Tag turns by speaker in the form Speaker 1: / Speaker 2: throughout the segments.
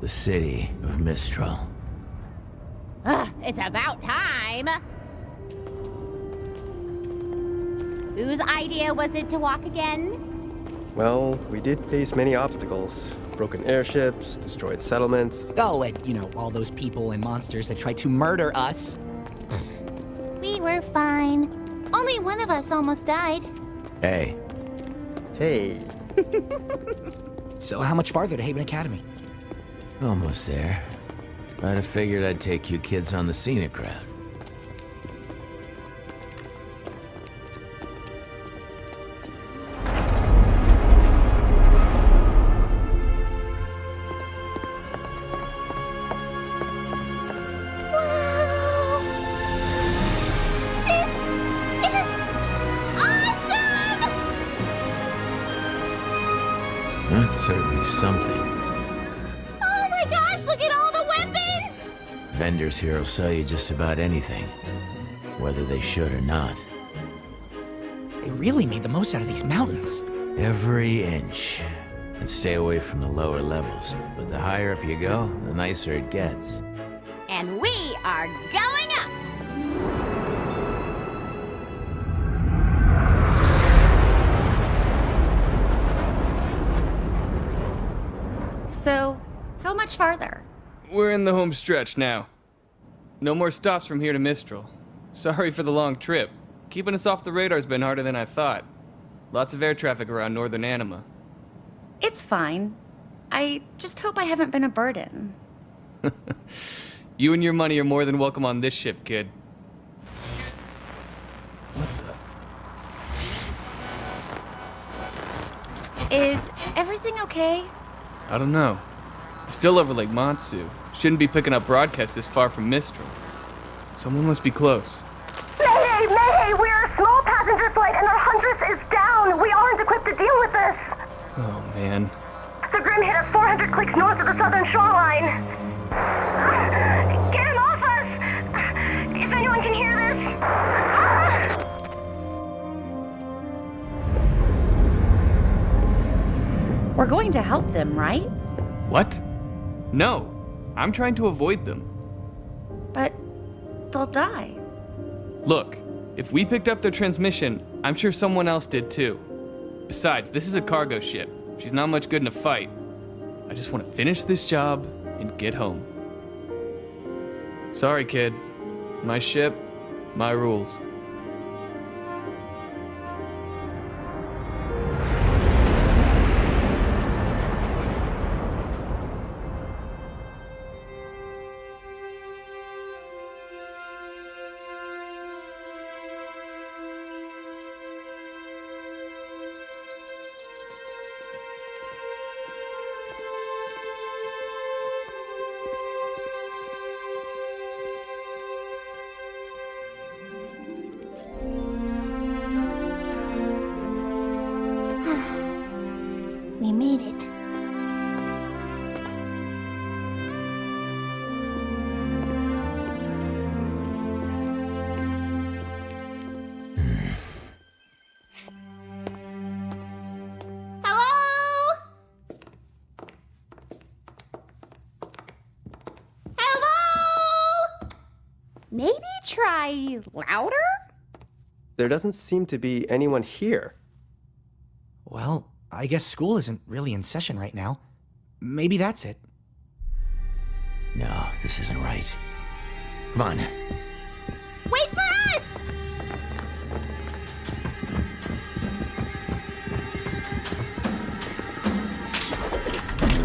Speaker 1: The city of Mistral.
Speaker 2: Ugh, it's about time. Whose idea was it to walk again?
Speaker 3: Well, we did face many obstacles. Broken airships, destroyed settlements.
Speaker 4: Oh, and, you know, all those people and monsters that tried to murder us.
Speaker 5: We were fine. Only one of us almost died.
Speaker 1: Hey.
Speaker 3: Hey.
Speaker 4: So how much farther to Haven Academy?
Speaker 1: Almost there. I'd have figured I'd take you kids on the scenic route. That's certainly something.
Speaker 5: Oh my gosh, look at all the weapons!
Speaker 1: Vendors here will sell you just about anything, whether they should or not.
Speaker 4: They really made the most out of these mountains.
Speaker 1: Every inch. And stay away from the lower levels. But the higher up you go, the nicer it gets.
Speaker 2: And we are going up!
Speaker 6: So, how much farther?
Speaker 7: We're in the home stretch now. No more stops from here to Mistral. Sorry for the long trip. Keeping us off the radar's been harder than I thought. Lots of air traffic around northern Anima.
Speaker 6: It's fine. I just hope I haven't been a burden.
Speaker 7: You and your money are more than welcome on this ship, kid. What the?
Speaker 6: Is everything okay?
Speaker 7: I don't know. I'm still over Lake Matsu. Shouldn't be picking up broadcasts this far from Mistral. Someone must be close.
Speaker 8: Mayday! Mayday! We're a small passenger flight and our Huntress is down! We aren't equipped to deal with this!
Speaker 7: Oh, man.
Speaker 8: The Grim hit us 400 clicks north of the southern shoreline. Get him off us! If anyone can hear this...
Speaker 6: We're going to help them, right?
Speaker 7: What? No. I'm trying to avoid them.
Speaker 6: But they'll die.
Speaker 7: Look, if we picked up their transmission, I'm sure someone else did too. Besides, this is a cargo ship. She's not much good in a fight. I just want to finish this job and get home. Sorry, kid. My ship, my rules.
Speaker 5: We made it. Hello? Hello?
Speaker 2: Maybe try louder?
Speaker 3: There doesn't seem to be anyone here.
Speaker 4: Well, I guess school isn't really in session right now. Maybe that's it.
Speaker 1: No, this isn't right. Come on.
Speaker 5: Wait for us!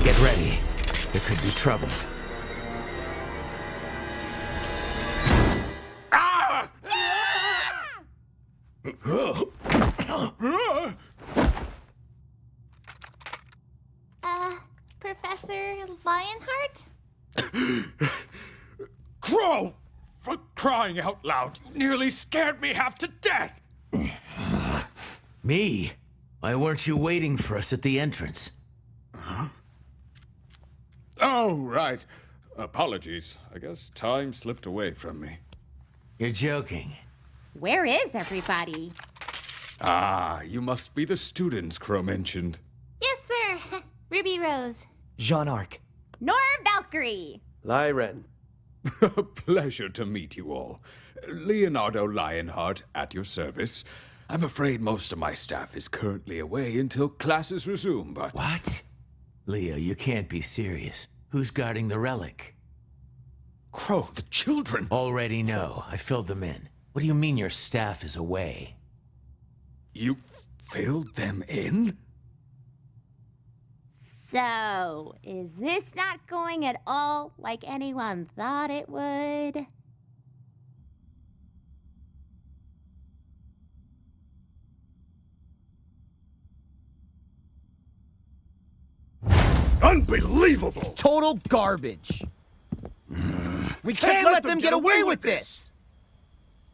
Speaker 1: Get ready. There could be trouble.
Speaker 5: Professor Lionheart?
Speaker 9: Crow! For crying out loud, you nearly scared me half to death!
Speaker 1: Me? Why weren't you waiting for us at the entrance?
Speaker 9: Huh? Oh, right. Apologies. I guess time slipped away from me.
Speaker 1: You're joking.
Speaker 2: Where is everybody?
Speaker 9: Ah, you must be the students Crow mentioned.
Speaker 5: Yes, sir. Ruby Rose.
Speaker 4: Jean Arc.
Speaker 2: nor Valkyrie.
Speaker 3: Lyren.
Speaker 9: A pleasure to meet you all. Leonardo Lionheart at your service. I'm afraid most of my staff is currently away until classes resume, but...
Speaker 1: What? Leo, you can't be serious. Who's guarding the relic?
Speaker 9: Crow, the children!
Speaker 1: Already know. I filled them in. What do you mean your staff is away?
Speaker 9: You filled them in?
Speaker 2: So, is this not going at all like anyone thought it would?
Speaker 9: Unbelievable!
Speaker 4: Total garbage. We can't let them get away with this!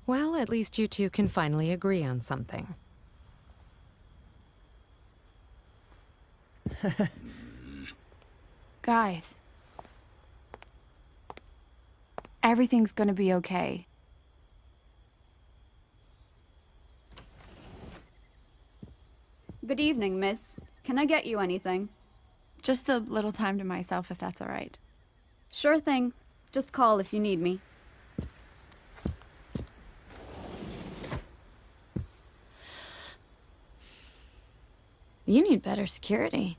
Speaker 10: Well, at least you two can finally agree on something.
Speaker 11: Guys. Everything's gonna be okay.
Speaker 12: Good evening, miss. Can I get you anything?
Speaker 11: Just a little time to myself, if that's all right.
Speaker 12: Sure thing. Just call if you need me.
Speaker 10: You need better security.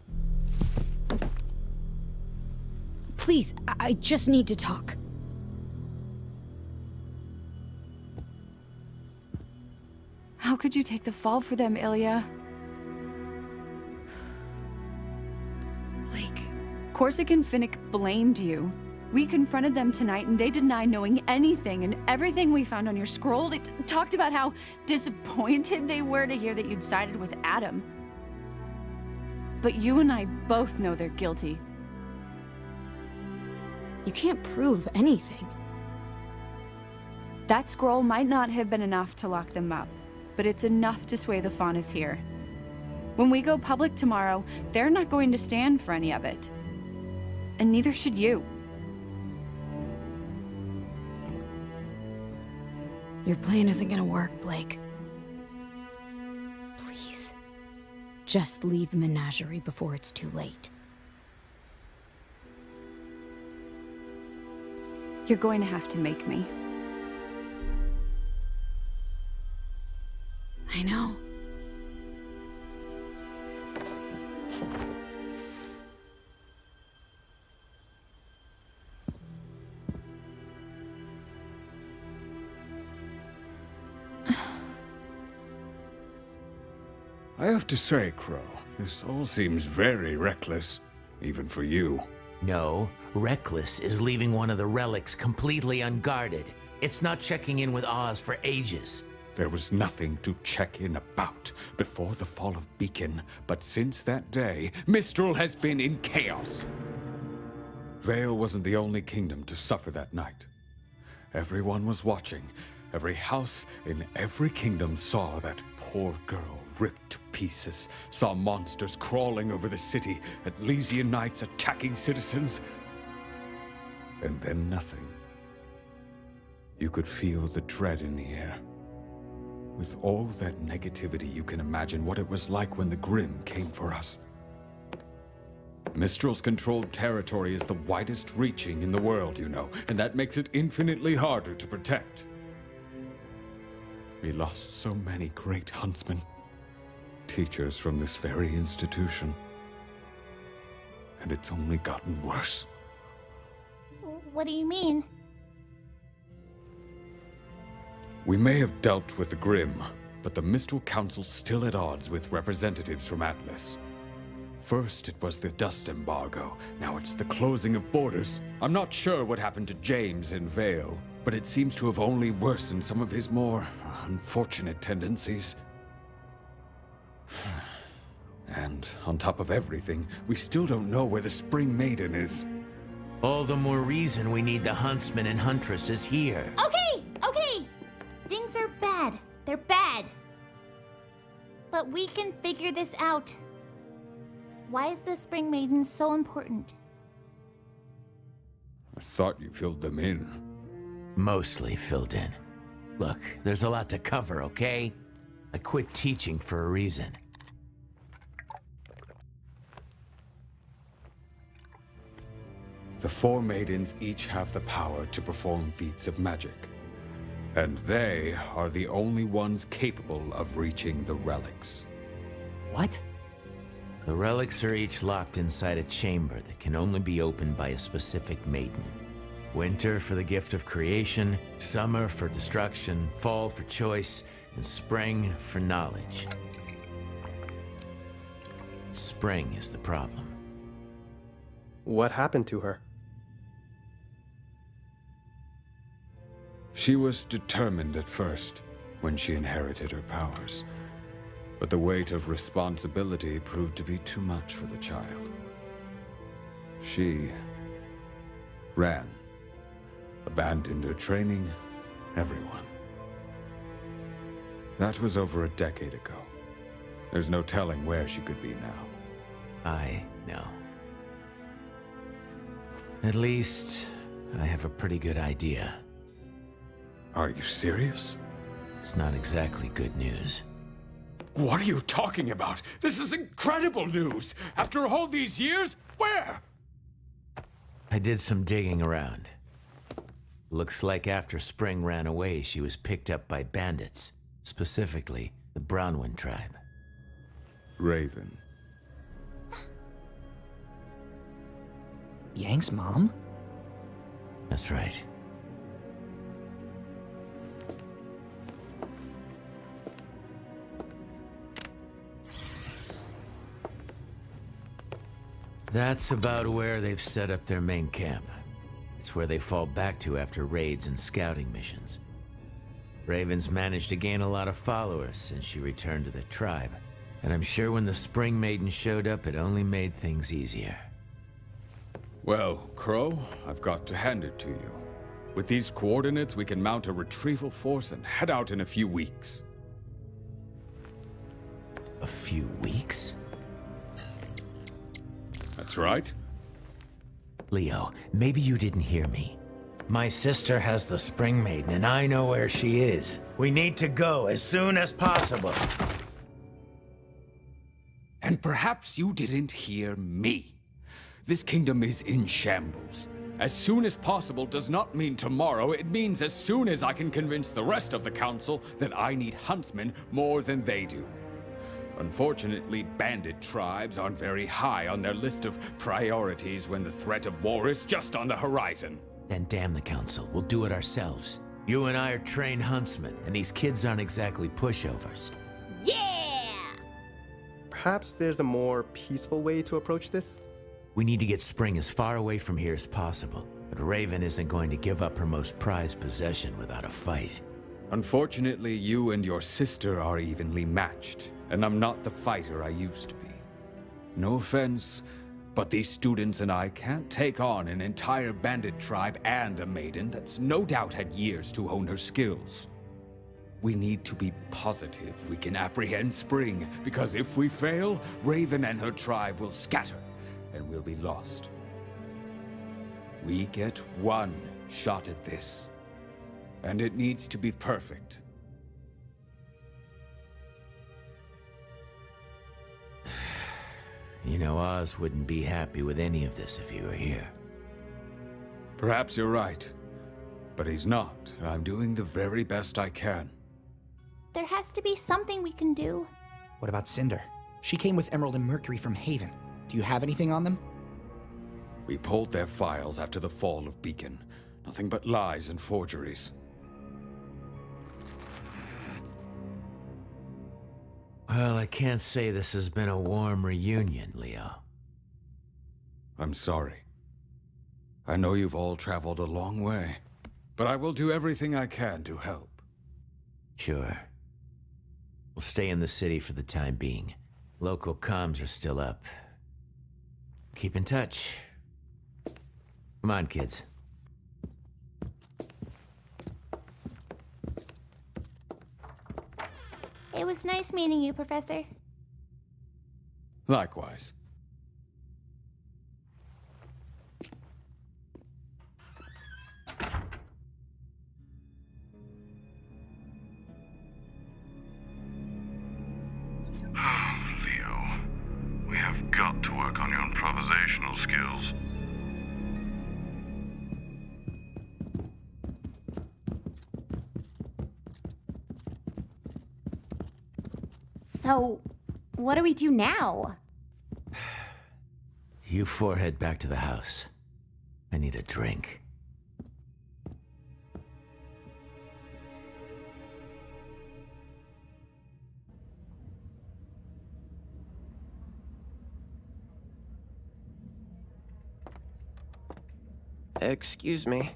Speaker 10: Please, I just need to talk.
Speaker 11: How could you take the fall for them, Ilya?
Speaker 10: Blake.
Speaker 11: Corsic and Finnick blamed you. We confronted them tonight and they denied knowing anything, and everything we found on your scroll, they talked about how disappointed they were to hear that you'd sided with Adam. But you and I both know they're guilty.
Speaker 10: You can't prove anything.
Speaker 11: That scroll might not have been enough to lock them up, but it's enough to sway the Faunas here. When we go public tomorrow, they're not going to stand for any of it. And neither should you.
Speaker 10: Your plan isn't gonna work, Blake. Please. Just leave Menagerie before it's too late.
Speaker 11: You're going to have to make me.
Speaker 10: I know.
Speaker 9: I have to say, Crow, this all seems very reckless, even for you.
Speaker 1: No, reckless is leaving one of the relics completely unguarded. It's not checking in with Oz for ages.
Speaker 9: There was nothing to check in about before the fall of Beacon, but since that day, Mistral has been in chaos. Vale wasn't the only kingdom to suffer that night. Everyone was watching. Every house in every kingdom saw that poor girl ripped to pieces, saw monsters crawling over the city, Atlesian knights attacking citizens, and then nothing. You could feel the dread in the air. With all that negativity, you can imagine what it was like when the Grimm came for us. Mistral's controlled territory is the widest reaching in the world, you know, and that makes it infinitely harder to protect. We lost so many great huntsmen, teachers from this very institution. And it's only gotten worse.
Speaker 5: What do you mean?
Speaker 9: We may have dealt with the Grimm, but the Mistral Council's still at odds with representatives from Atlas. First it was the dust embargo, now it's the closing of borders. I'm not sure what happened to James in Vale, but it seems to have only worsened some of his more unfortunate tendencies. And on top of everything, we still don't know where the Spring Maiden is.
Speaker 1: All the more reason we need the huntsmen and huntresses here.
Speaker 5: Okay! Things are bad. They're bad. But we can figure this out. Why is the Spring Maiden so important?
Speaker 9: I thought you filled them in.
Speaker 1: Mostly filled in. Look, there's a lot to cover, okay? I quit teaching for a reason.
Speaker 9: The 4 maidens each have the power to perform feats of magic. And they are the only ones capable of reaching the relics.
Speaker 4: What?
Speaker 1: The relics are each locked inside a chamber that can only be opened by a specific maiden. Winter for the gift of creation, summer for destruction, fall for choice, and spring for knowledge. Spring is the problem.
Speaker 3: What happened to her?
Speaker 9: She was determined at first, when she inherited her powers. But the weight of responsibility proved to be too much for the child. She ran, abandoned her training, everyone. That was over a decade ago. There's no telling where she could be now.
Speaker 1: I know. At least, I have a pretty good idea.
Speaker 9: Are you serious?
Speaker 1: It's not exactly good news.
Speaker 9: What are you talking about? This is incredible news! After all these years, where?
Speaker 1: I did some digging around. Looks like after Spring ran away, she was picked up by bandits, specifically the Brownwind tribe.
Speaker 9: Raven.
Speaker 4: Yang's mom?
Speaker 1: That's right. That's about where they've set up their main camp. It's where they fall back to after raids and scouting missions. Raven's managed to gain a lot of followers since she returned to the tribe. And I'm sure when the Spring Maiden showed up, it only made things easier.
Speaker 9: Well, Crow, I've got to hand it to you. With these coordinates, we can mount a retrieval force and head out in a few weeks.
Speaker 1: A few weeks?
Speaker 9: That's right.
Speaker 1: Leo, maybe you didn't hear me. My sister has the Spring Maiden, and I know where she is. We need to go as soon as possible.
Speaker 9: And perhaps you didn't hear me. This kingdom is in shambles. As soon as possible does not mean tomorrow. It means as soon as I can convince the rest of the council that I need huntsmen more than they do. Unfortunately, bandit tribes aren't very high on their list of priorities when the threat of war is just on the horizon.
Speaker 1: Then damn the council. We'll do it ourselves. You and I are trained huntsmen, and these kids aren't exactly pushovers.
Speaker 2: Yeah!
Speaker 3: Perhaps there's a more peaceful way to approach this?
Speaker 1: We need to get Spring as far away from here as possible, but Raven isn't going to give up her most prized possession without a fight.
Speaker 9: Unfortunately, you and your sister are evenly matched, and I'm not the fighter I used to be. No offense, but these students and I can't take on an entire bandit tribe and a maiden that's no doubt had years to hone her skills. We need to be positive we can apprehend Spring, because if we fail, Raven and her tribe will scatter, and we'll be lost. We get one shot at this, and it needs to be perfect.
Speaker 1: You know, Oz wouldn't be happy with any of this if he were here.
Speaker 9: Perhaps you're right, but he's not, and I'm doing the very best I can.
Speaker 5: There has to be something we can do.
Speaker 4: What about Cinder? She came with Emerald and Mercury from Haven. Do you have anything on them?
Speaker 9: We pulled their files after the fall of Beacon. Nothing but lies and forgeries.
Speaker 1: Well, I can't say this has been a warm reunion, Leo.
Speaker 9: I'm sorry. I know you've all traveled a long way, but I will do everything I can to help.
Speaker 1: Sure. We'll stay in the city for the time being. Local comms are still up. Keep in touch. Come on, kids.
Speaker 5: It was nice meeting you, Professor.
Speaker 9: Likewise.
Speaker 13: Leo, we have got to work on your improvisational skills.
Speaker 2: So, what do we do now?
Speaker 1: You four head back to the house. I need a drink.
Speaker 13: Excuse me.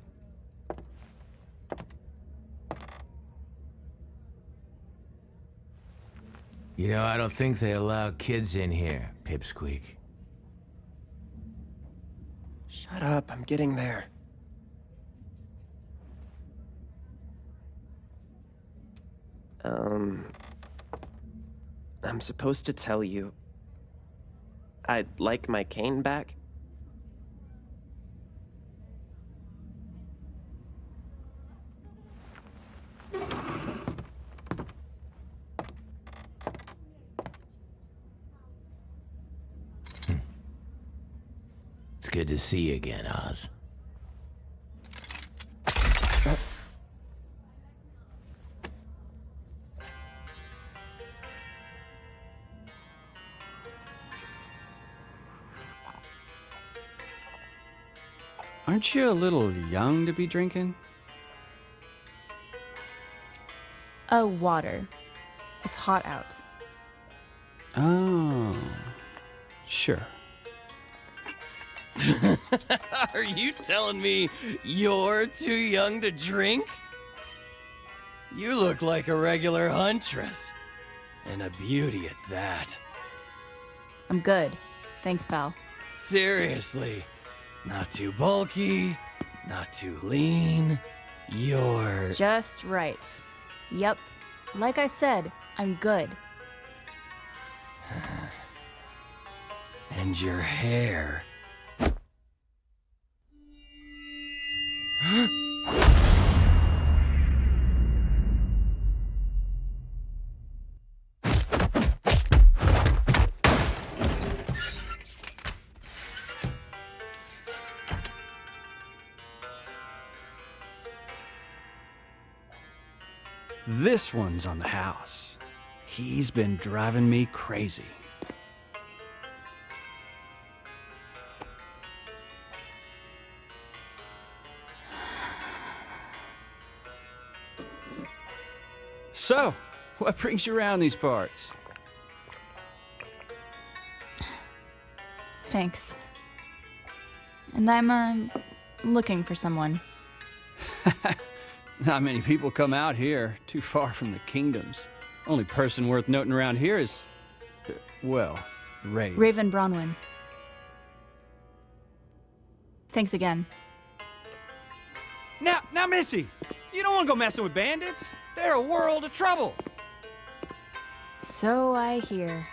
Speaker 1: You know, I don't think they allow kids in here, Pipsqueak.
Speaker 13: Shut up, I'm getting there. I'm supposed to tell you I'd like my cane back.
Speaker 1: It's good to see you again, Oz.
Speaker 14: Aren't you a little young to be drinking?
Speaker 15: Water. It's hot out.
Speaker 14: Oh, sure.
Speaker 16: Are you telling me you're too young to drink? You look like a regular huntress. And a beauty at that.
Speaker 15: I'm good. Thanks, pal.
Speaker 16: Seriously. Not too bulky, not too lean. You're...
Speaker 15: Just right. Yep. Like I said, I'm good.
Speaker 16: And your hair...
Speaker 14: This one's on the house. He's been driving me crazy. So, what brings you around these parts?
Speaker 15: Thanks. And I'm, looking for someone.
Speaker 14: Not many people come out here, too far from the kingdoms. Only person worth noting around here is, well, Raven.
Speaker 15: Raven Bronwyn. Thanks again.
Speaker 14: Now, Missy, you don't want to go messing with bandits. They're a world of trouble.
Speaker 15: So I hear.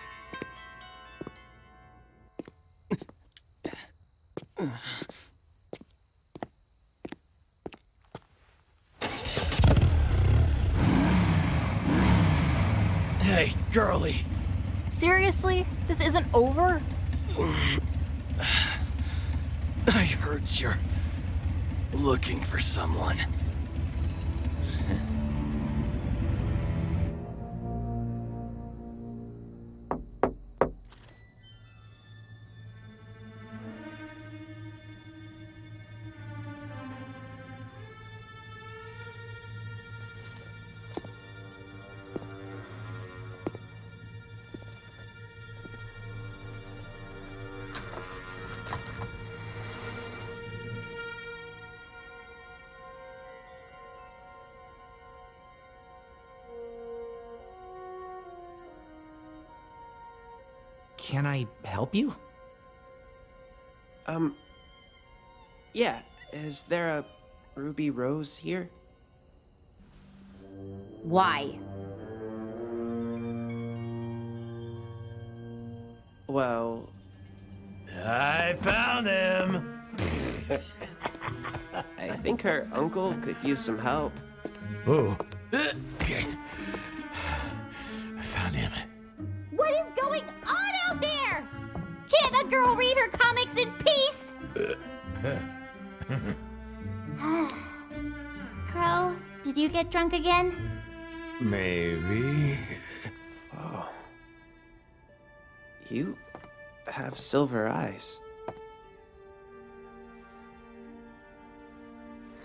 Speaker 16: Hey, girlie.
Speaker 15: Seriously? This isn't over?
Speaker 16: I heard you're looking for someone.
Speaker 4: Can I help you?
Speaker 13: Yeah, is there a ruby rose here?
Speaker 2: Why?
Speaker 13: Well...
Speaker 1: I found them!
Speaker 13: I think her uncle could use some help.
Speaker 1: Oh. I found him.
Speaker 5: What is going on out there? Can't a girl read her comics in peace? Crow, did you get drunk again?
Speaker 1: Maybe.
Speaker 13: You have silver eyes.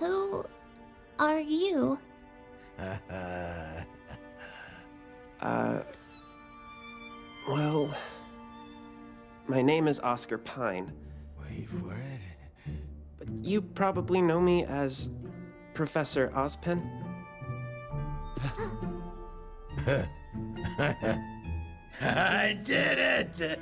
Speaker 5: Who are you?
Speaker 13: Well, my name is Oscar Pine.
Speaker 1: Wait for it.
Speaker 13: But you probably know me as Professor Ozpin.
Speaker 1: I did it!